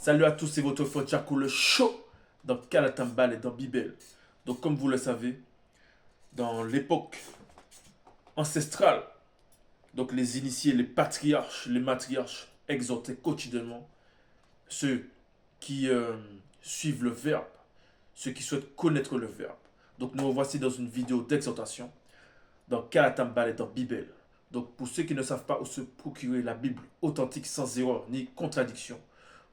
Salut à tous, c'est votre frère Jaco le show dans Kalatambal et dans Bibel. Donc comme vous le savez, dans l'époque ancestrale, donc les initiés, les patriarches, les matriarches exhortaient quotidiennement ceux qui suivent le verbe, ceux qui souhaitent connaître le verbe. Donc nous revoici dans une vidéo d'exhortation dans Kalatambal et dans Bibel. Donc pour ceux qui ne savent pas où se procurer la Bible authentique sans erreur ni contradiction,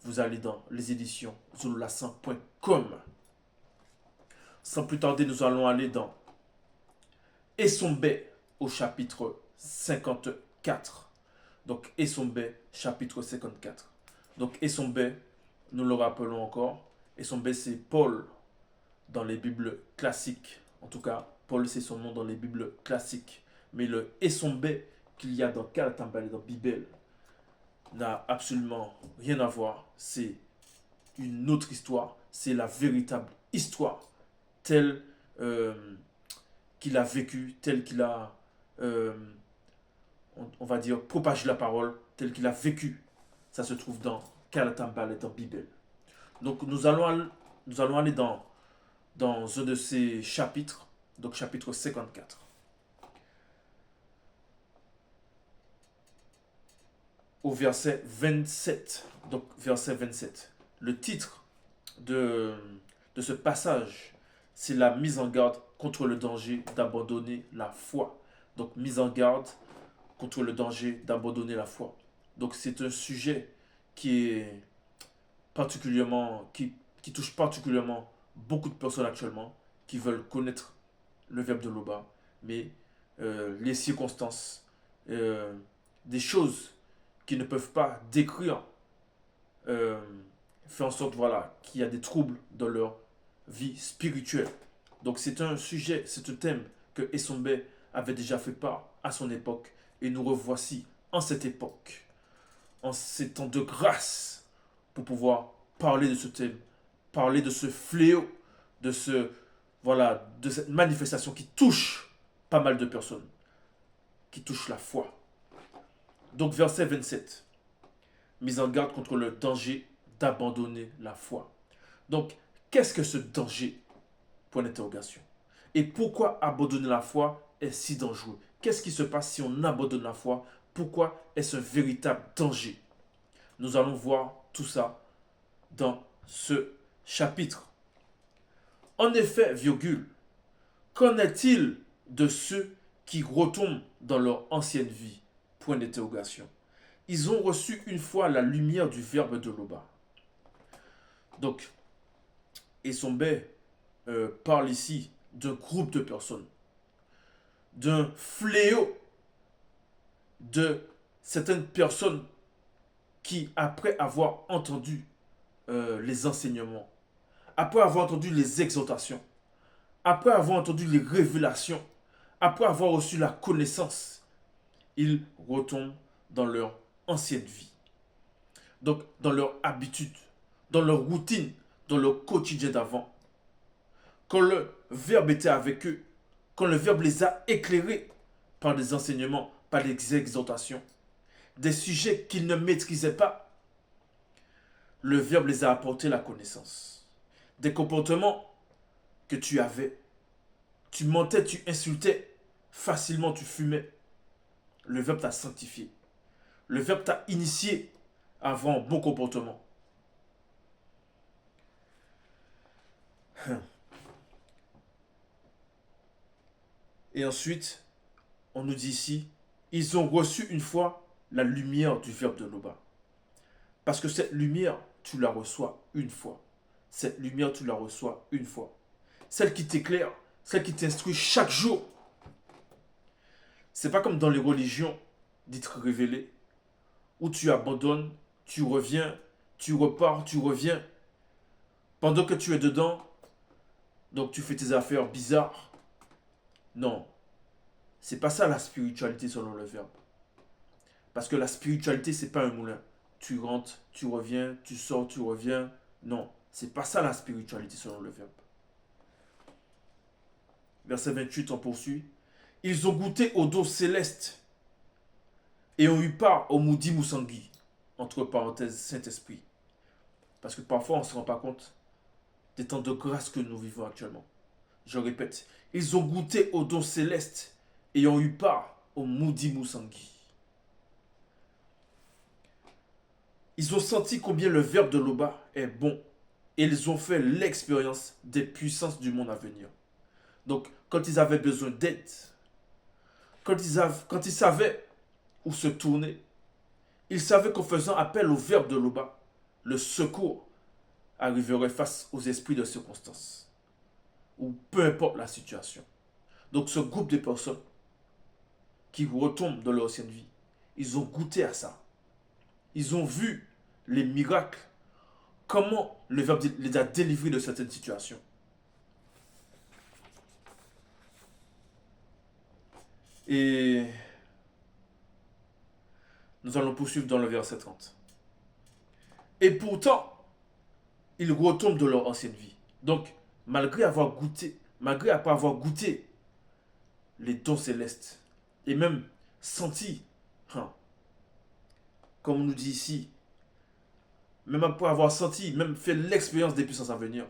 vous allez dans les éditions zululassan.com. Sans plus tarder, nous allons aller dans Essombé au chapitre 54. Donc Essombé, chapitre 54. Donc Essombé, nous le rappelons encore, Essombé c'est Paul dans les Bibles classiques. En tout cas, Paul c'est son nom dans les Bibles classiques. Mais le Essombé qu'il y a dans Kalatambal et dans Bibel n'a absolument rien à voir. C'est une autre histoire. C'est la véritable histoire telle qu'il a vécu, telle qu'il a, on va dire, propagé la parole, telle qu'il a vécu. Ça se trouve dans Kalatambal et dans Bibel. Donc nous allons aller dans un de ces chapitres, donc chapitre 54. Au verset 27. Donc verset 27. Le titre de ce passage, c'est la mise en garde contre le danger d'abandonner la foi. Donc mise en garde contre le danger d'abandonner la foi. Donc c'est un sujet qui est particulièrement, qui touche particulièrement beaucoup de personnes actuellement qui veulent connaître le verbe de l'Oba, mais les circonstances, euh, des choses qui ne peuvent pas décrire, euh, fait en sorte voilà, qu'il y a des troubles dans leur vie spirituelle. Donc c'est un sujet, c'est un thème que Essombe avait déjà fait part à son époque et nous revoici en cette époque, en ces temps de grâce pour pouvoir parler de ce thème, parler de ce fléau, de ce voilà, de cette manifestation qui touche pas mal de personnes, qui touche la foi. Donc verset 27, mise en garde contre le danger d'abandonner la foi. Donc qu'est-ce que ce danger? Point d'interrogation. Et pourquoi abandonner la foi est si dangereux? Qu'est-ce qui se passe si on abandonne la foi? Pourquoi est-ce un véritable danger? Nous allons voir tout ça dans ce chapitre. En effet, virgule, qu'en est-il de ceux qui retombent dans leur ancienne vie? Point d'interrogation. Ils ont reçu une fois la lumière du verbe de l'Oba. Donc, Essombe parle ici d'un groupe de personnes, d'un fléau de certaines personnes qui, après avoir entendu les enseignements, après avoir entendu les exhortations, après avoir entendu les révélations, après avoir reçu la connaissance, ils retombent dans leur ancienne vie. Donc, dans leur habitude, dans leur routine, dans leur quotidien d'avant. Quand le Verbe était avec eux, quand le Verbe les a éclairés par des enseignements, par des exhortations, des sujets qu'ils ne maîtrisaient pas, le Verbe les a apporté la connaissance. Des comportements que tu avais. Tu mentais, tu insultais, facilement tu fumais. Le Verbe t'a sanctifié. Le Verbe t'a initié à avoir un bon comportement. Et ensuite, on nous dit ici, ils ont reçu une fois la lumière du Verbe de l'Oba. Parce que cette lumière, tu la reçois une fois. Cette lumière, tu la reçois une fois. Celle qui t'éclaire, celle qui t'instruit chaque jour. C'est pas comme dans les religions dites révélées, où tu abandonnes, tu reviens, tu repars, tu reviens. Pendant que tu es dedans, donc tu fais tes affaires bizarres. Non, c'est pas ça la spiritualité selon le Verbe. Parce que la spiritualité, c'est pas un moulin. Tu rentres, tu reviens, tu sors, tu reviens. Non, c'est pas ça la spiritualité selon le Verbe. Verset 28, on poursuit. Ils ont goûté au dos céleste et ont eu part au Moudi Moussangui, entre parenthèses Saint-Esprit. Parce que parfois, on ne se rend pas compte des temps de grâce que nous vivons actuellement. Je répète, ils ont goûté au don céleste et ont eu part au Moudi Moussangui. Ils ont senti combien le verbe de l'Oba est bon et ils ont fait l'expérience des puissances du monde à venir. Donc, quand ils avaient besoin d'aide, quand ils savaient où se tourner, ils savaient qu'en faisant appel au verbe de l'Oba, le secours arriverait face aux esprits de circonstance, ou peu importe la situation. Donc, ce groupe de personnes qui retombent dans leur ancienne vie, ils ont goûté à ça. Ils ont vu les miracles, comment le verbe les a délivrés de certaines situations. Et nous allons poursuivre dans le verset 30. Et pourtant, ils retombent de leur ancienne vie. Donc, malgré après avoir goûté les dons célestes, et même senti, hein, comme on nous dit ici, même après avoir senti, même fait l'expérience des puissances à venir,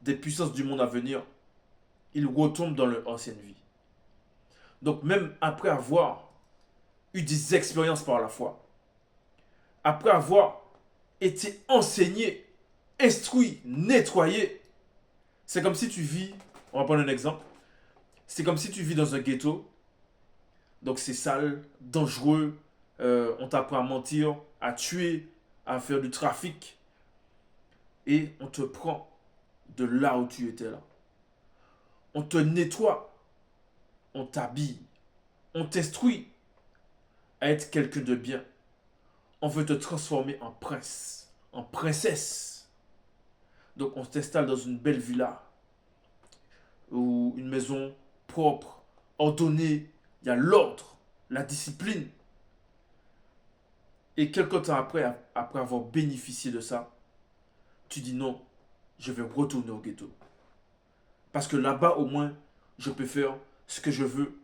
des puissances du monde à venir, ils retombent dans leur ancienne vie. Donc, même après avoir eu des expériences par la foi, après avoir été enseigné, instruit, nettoyé, c'est comme si tu vis, on va prendre un exemple, c'est comme si tu vis dans un ghetto, donc c'est sale, dangereux, on t'apprend à mentir, à tuer, à faire du trafic, et on te prend de là où tu étais là. On te nettoie, on t'habille, on t'instruit à être quelqu'un de bien. On veut te transformer en prince, en princesse. Donc on t'installe dans une belle villa ou une maison propre, ordonnée, il y a l'ordre, la discipline. Et quelque temps après, après avoir bénéficié de ça, tu dis non, je vais retourner au ghetto. Parce que là-bas, au moins, je peux faire ce que je veux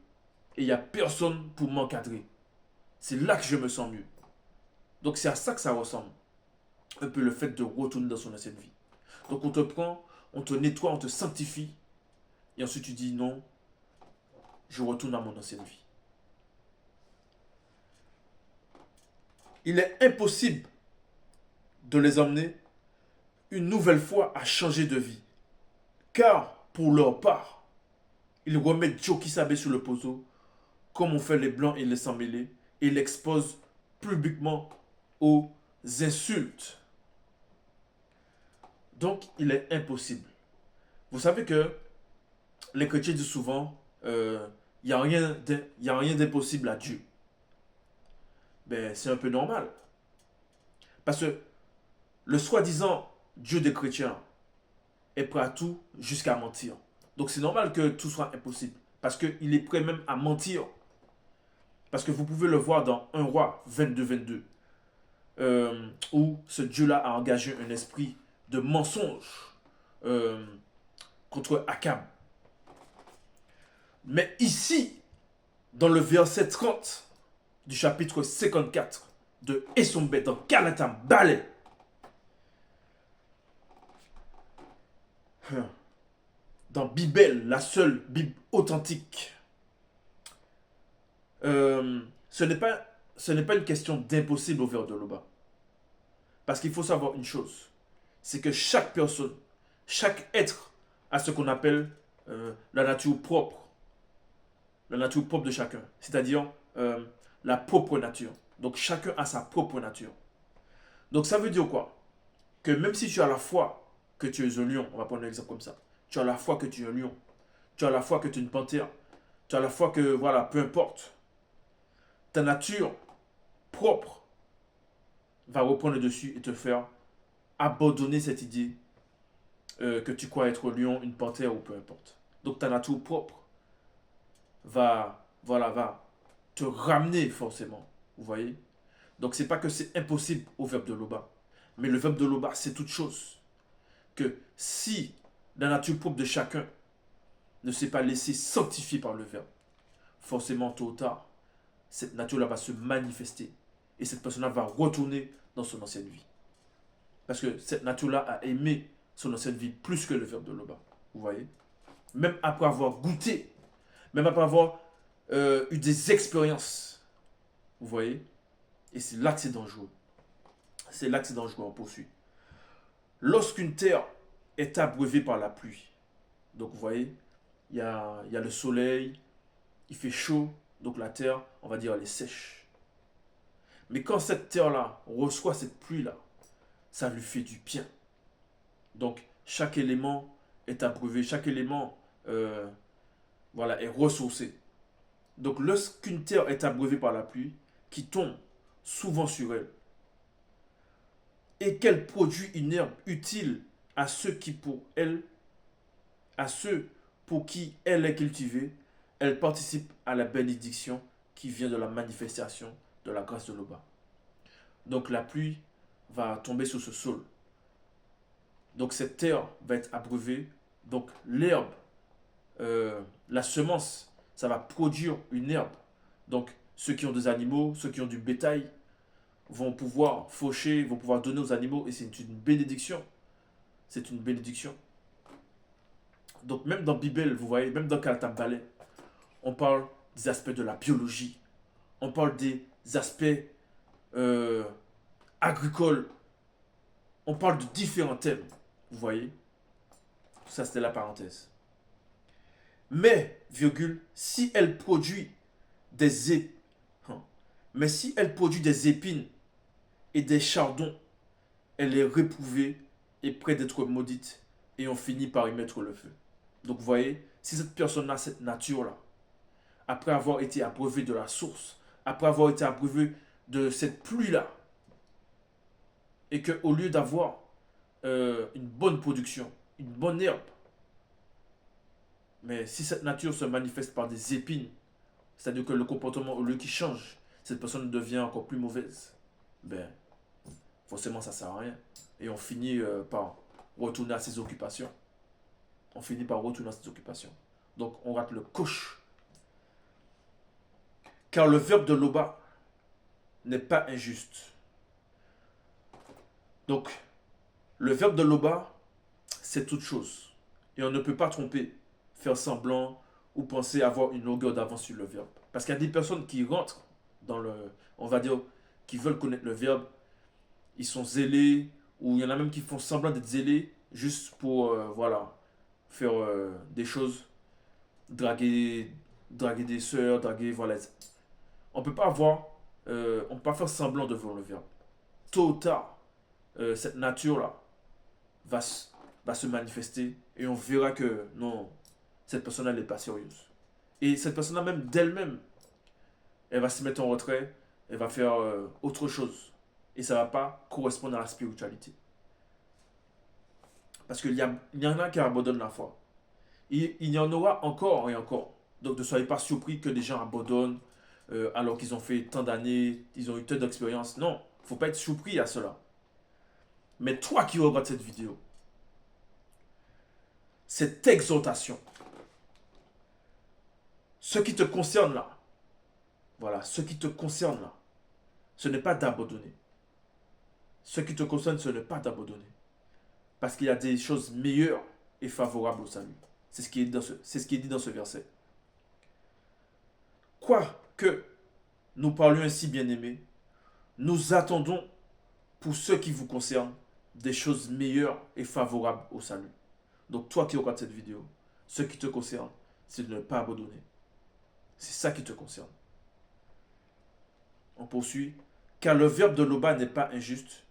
et il n'y a personne pour m'encadrer. C'est là que je me sens mieux. Donc c'est à ça que ça ressemble. Un peu le fait de retourner dans son ancienne vie. Donc on te prend, on te nettoie, on te sanctifie. Et ensuite tu dis non, je retourne à mon ancienne vie. Il est impossible de les emmener une nouvelle fois à changer de vie. Car, pour leur part, ils remettent Joe Kisabe sur le poteau, comme on fait les blancs et les sans-mêlés, et l'exposent publiquement aux insultes. Donc, il est impossible. Vous savez que les chrétiens disent souvent, il n'y a rien d'impossible à Dieu. Ben, c'est un peu normal. Parce que le soi-disant Dieu des chrétiens est prêt à tout jusqu'à mentir. Donc c'est normal que tout soit impossible. Parce qu'il est prêt même à mentir. Parce que vous pouvez le voir dans 1 Roi 22, où ce Dieu-là a engagé un esprit de mensonge contre Akab. Mais ici, dans le verset 30 du chapitre 54 de Essombet, dans Kalatam Ballet, dans Bible, la seule Bible authentique, ce n'est pas une question d'impossible au vers de l'Oba. Parce qu'il faut savoir une chose, c'est que chaque personne, chaque être a ce qu'on appelle la nature propre. La nature propre de chacun. C'est-à-dire la propre nature. Donc chacun a sa propre nature. Donc ça veut dire quoi? Que même si tu as la foi que tu es un lion, on va prendre un exemple comme ça. Tu as la foi que tu es un lion. Tu as la foi que tu es une panthère. Tu as la foi que, voilà, peu importe. Ta nature propre va reprendre le dessus et te faire abandonner cette idée que tu crois être un lion, une panthère ou peu importe. Donc ta nature propre va te ramener forcément. Vous voyez? Donc c'est pas que c'est impossible au verbe de l'Oba. Mais le verbe de l'Oba, c'est toute chose. Que si la nature propre de chacun ne s'est pas laissée sanctifier par le verbe, forcément, tôt ou tard, cette nature-là va se manifester. Et cette personne-là va retourner dans son ancienne vie. Parce que cette nature-là a aimé son ancienne vie plus que le verbe de Loba. Vous voyez? Même après avoir goûté, même après avoir eu des expériences. Vous voyez? Et c'est là que c'est dangereux. C'est là que c'est dangereux, on poursuit. Lorsqu'une terre est abreuvée par la pluie, donc vous voyez, il y a le soleil, il fait chaud, donc la terre, on va dire, elle est sèche. Mais quand cette terre-là reçoit cette pluie-là, ça lui fait du bien. Donc chaque élément est abreuvé, chaque élément voilà, est ressourcé. Donc lorsqu'une terre est abreuvée par la pluie, qui tombe souvent sur elle, et qu'elle produit une herbe utile à ceux qui pour elle, à ceux pour qui elle est cultivée, elle participe à la bénédiction qui vient de la manifestation de la grâce de l'Oba. Donc la pluie va tomber sur ce sol. Donc cette terre va être abreuvée. Donc l'herbe, la semence, ça va produire une herbe. Donc ceux qui ont des animaux, ceux qui ont du bétail, vont pouvoir faucher, vont pouvoir donner aux animaux. Et c'est une bénédiction. C'est une bénédiction. Donc même dans Bible, vous voyez, même dans Kalatambalé, on parle des aspects de la biologie. On parle des aspects euh, agricoles. On parle de différents thèmes. Vous voyez? Ça, c'était la parenthèse. Mais, virgule, si elle produit des épines, mais si elle produit des épines et des chardons, elle est réprouvée et près d'être maudite, et on finit par y mettre le feu. Donc, vous voyez, si cette personne a cette nature-là, après avoir été abreuvée de la source, après avoir été abreuvée de cette pluie-là, et qu'au lieu d'avoir une bonne production, une bonne herbe, mais si cette nature se manifeste par des épines, c'est-à-dire que le comportement, au lieu qu'il change, cette personne devient encore plus mauvaise, ben, forcément, ça ne sert à rien. Et on finit par retourner à ses occupations. On finit par retourner à ses occupations. Donc, on rate le coche. Car le verbe de Loba n'est pas injuste. Donc, le verbe de Loba, c'est toute chose. Et on ne peut pas tromper, faire semblant ou penser avoir une longueur d'avance sur le verbe. Parce qu'il y a des personnes qui rentrent dans le, on va dire, qui veulent connaître le verbe, ils sont zélés, ou il y en a même qui font semblant d'être zélés, juste pour, voilà, faire des choses, draguer des sœurs, draguer, voilà. On peut pas avoir, on peut pas faire semblant de voir le verbe. Tôt ou tard, cette nature-là va, va se manifester et on verra que non, cette personne-là n'est pas sérieuse. Et cette personne-là, même d'elle-même, elle va se mettre en retrait, elle va faire autre chose. Et ça ne va pas correspondre à la spiritualité. Parce qu'il y en a qui abandonnent la foi. Il y en aura encore et encore. Donc ne soyez pas surpris que des gens abandonnent alors qu'ils ont fait tant d'années, ils ont eu tant d'expérience. Non, il ne faut pas être surpris à cela. Mais toi qui regardes cette vidéo, cette exhortation, ce qui te concerne là, voilà, ce qui te concerne là, ce n'est pas d'abandonner. Ce qui te concerne, ce n'est pas d'abandonner. Parce qu'il y a des choses meilleures et favorables au salut. C'est ce qui est dit dans ce verset. Quoique nous parlions ainsi, bien-aimés, nous attendons, pour ce qui vous concerne, des choses meilleures et favorables au salut. Donc toi qui regardes cette vidéo, ce qui te concerne, c'est de ne pas abandonner. C'est ça qui te concerne. On poursuit. Car le verbe de Loba n'est pas injuste.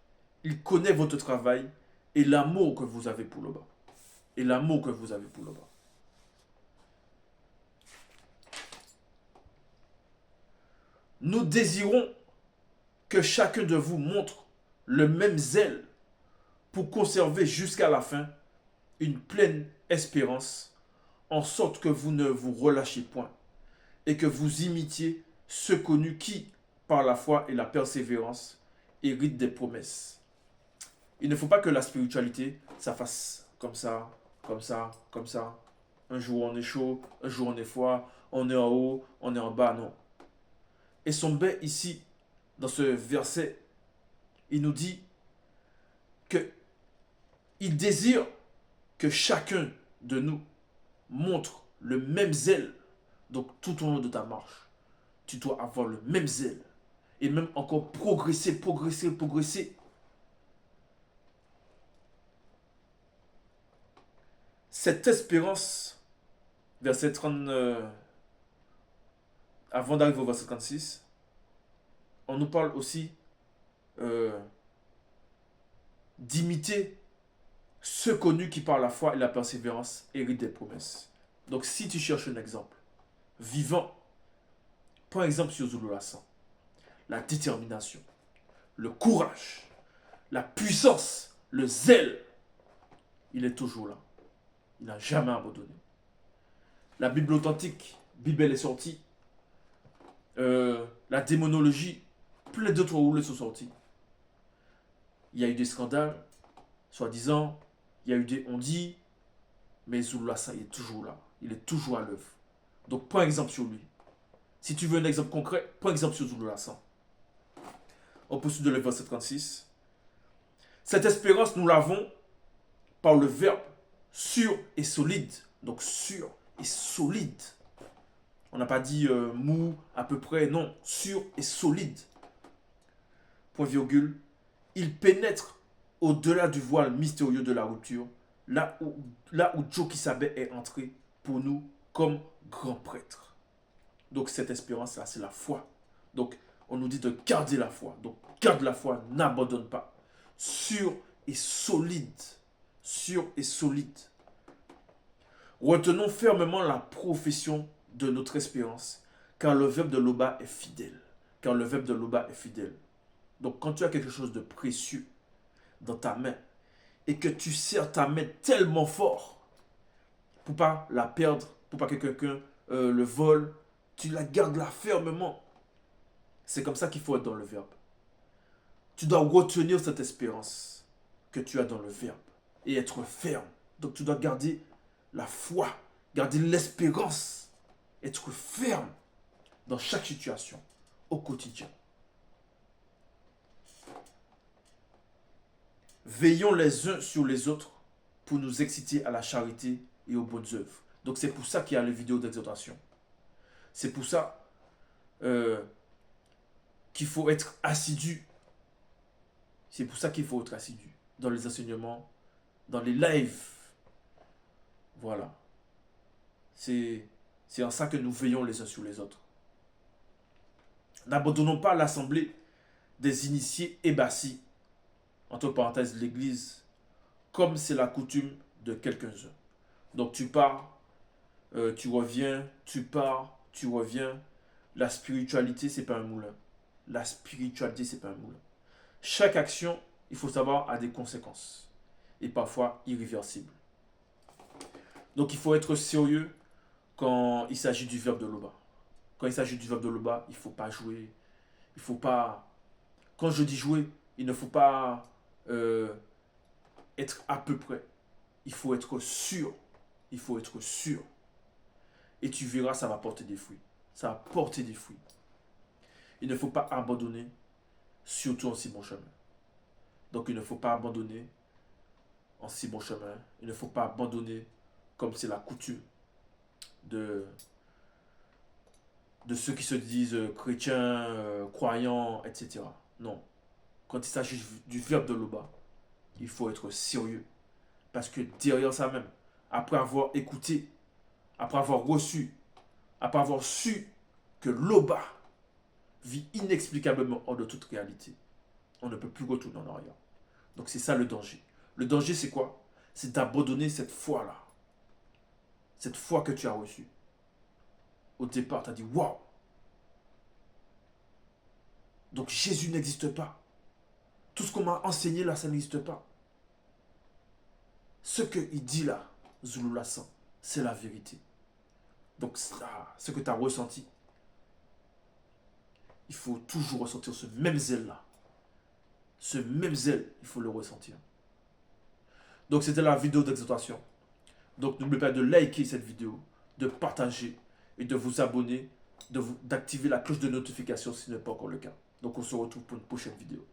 Il connaît votre travail et l'amour que vous avez pour Loba. Et l'amour que vous avez pour Loba. Nous désirons que chacun de vous montre le même zèle pour conserver jusqu'à la fin une pleine espérance, en sorte que vous ne vous relâchiez point et que vous imitiez ceux connus qui, par la foi et la persévérance, héritent des promesses. Il ne faut pas que la spiritualité, ça fasse comme ça, comme ça, comme ça. Un jour on est chaud, un jour on est froid, on est en haut, on est en bas, non. Et son bain ici, dans ce verset, il nous dit que il désire que chacun de nous montre le même zèle. Donc tout au long de ta marche, tu dois avoir le même zèle. Et même encore progresser, progresser, progresser. Cette espérance, verset 30, avant d'arriver au verset 36, on nous parle aussi d'imiter ceux connus qui par la foi et la persévérance héritent des promesses. Donc si tu cherches un exemple vivant, prends exemple sur Zulu Lassan. La détermination, le courage, la puissance, le zèle, il est toujours là. Il n'a jamais abandonné. La Bible authentique, Bible est sortie. La démonologie, plein d'autres roulés sont sortis. Il y a eu des scandales, soi-disant. Il y a eu des on-dit. Mais Zulu Lassan, il est toujours là. Il est toujours à l'œuvre. Donc, prends exemple sur lui. Si tu veux un exemple concret, prends exemple sur Zulu Lassan. On poursuit de le verset 36. Cette espérance, nous l'avons par le verbe sûr et solide. Donc, sûr et solide. On n'a pas dit mou, à peu près. Non, sûr et solide. Point virgule. Il pénètre au-delà du voile mystérieux de la rupture, là où Joe Kisabe est entré pour nous comme grand prêtre. Donc cette espérance-là, c'est la foi. Donc on nous dit de garder la foi. Donc garde la foi, n'abandonne pas. Sûr et solide. Sûr et solide. Retenons fermement la profession de notre espérance, car le verbe de Loba est fidèle. Car le verbe de Loba est fidèle. Donc quand tu as quelque chose de précieux dans ta main et que tu serres ta main tellement fort pour pas la perdre, pour pas que quelqu'un le vole, tu la gardes là fermement. C'est comme ça qu'il faut être dans le verbe. Tu dois retenir cette espérance que tu as dans le verbe et être ferme. Donc tu dois garder la foi, garder l'espérance, être ferme dans chaque situation, au quotidien. Veillons les uns sur les autres pour nous exciter à la charité et aux bonnes œuvres. Donc c'est pour ça qu'il y a les vidéos d'exhortation. C'est pour ça qu'il faut être assidu. C'est pour ça qu'il faut être assidu dans les enseignements, dans les lives. Voilà. C'est en ça que nous veillons les uns sur les autres. N'abandonnons pas l'assemblée des initiés ébassis, entre parenthèses l'église, comme c'est la coutume de quelques-uns. Donc tu pars, tu reviens, tu pars, tu reviens. La spiritualité, c'est pas un moulin. La spiritualité, c'est pas un moulin. Chaque action, il faut savoir, a des conséquences. Et parfois irréversibles. Donc il faut être sérieux quand il s'agit du verbe de Loba. Quand il s'agit du verbe de Loba, il ne faut pas jouer. Il faut pas... Quand je dis jouer, il ne faut pas être à peu près. Il faut être sûr. Il faut être sûr. Et tu verras, ça va porter des fruits. Ça va porter des fruits. Il ne faut pas abandonner, surtout en si bon chemin. Donc il ne faut pas abandonner en si bon chemin. Il ne faut pas abandonner comme c'est la coutume de ceux qui se disent chrétiens, croyants, etc. Non. Quand il s'agit du verbe de Loba, il faut être sérieux. Parce que derrière ça même, après avoir écouté, après avoir reçu, après avoir su que Loba vit inexplicablement hors de toute réalité, on ne peut plus retourner en arrière. Donc c'est ça le danger. Le danger c'est quoi? C'est d'abandonner cette foi-là. Cette foi que tu as reçue. Au départ, tu as dit waouh. Donc Jésus n'existe pas. Tout ce qu'on m'a enseigné là, ça n'existe pas. Ce qu'il dit là, Zulu Lassan, c'est la vérité. Donc ça, ce que tu as ressenti, il faut toujours ressentir ce même zèle-là. Ce même zèle, il faut le ressentir. Donc c'était la vidéo d'exhortation. Donc n'oubliez pas de liker cette vidéo, de partager et de vous abonner, d'activer la cloche de notification si ce n'est pas encore le cas. Donc on se retrouve pour une prochaine vidéo.